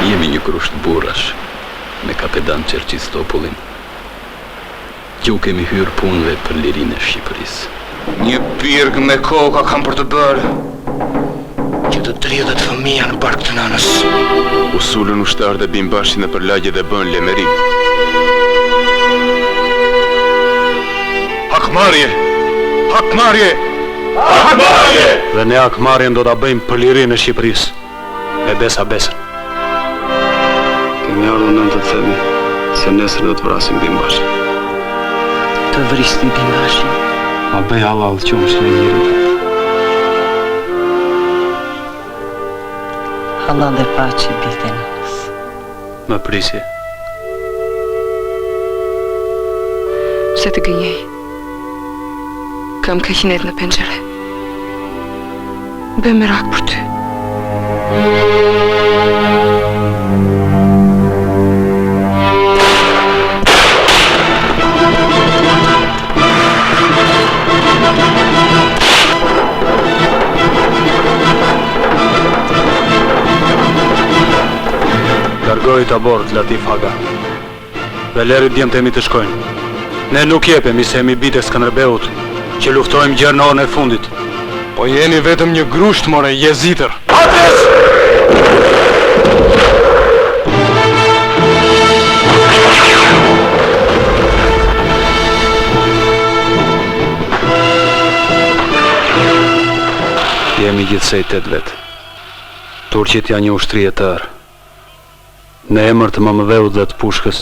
jemi një grusht burrash me kapedan Çerqistopullin. Ju kemi hyrë punëve për lirinë e Shqipërisë. Një birg me koka kam për të bërë që të 30 fëmija në bark të nanës. U sulën ushtarë dhe bimbashin e për lagje dhe bën lemeri. Hakmarje! Hakmarje! Hakmarje! Dhe ne hakmarjen do ta bëjmë për lirinë e Shqipërisë. Me besa besën. Kemi ardhur në të themi se nesër do të vrasim bimbashin. Të vrisni bimbashin. Ma bëj halal qumshin e njërit. Halal dhe paqe bite nënës. Më prisje. Se të gënjej. Kam këqinet në penxhere. Bëj merak për ty. Largoj të aborët, Latif Haga. Dhe leri djemtemi të shkojnë. Ne nuk jepemi se jemi bite Skënderbeut, që luftojmë gjerë në orën e fundit. Po jeni vetëm një grusht, more, jezitër. Ates! Jemi gjithsej 8 vetë. Turqit janë një ushtri e tërë. Në emër të Mamëdheut dhe të Pushkës,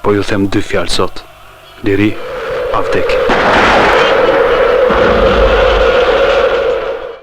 po ju them 2 fjalë sot. Liri, avdekje.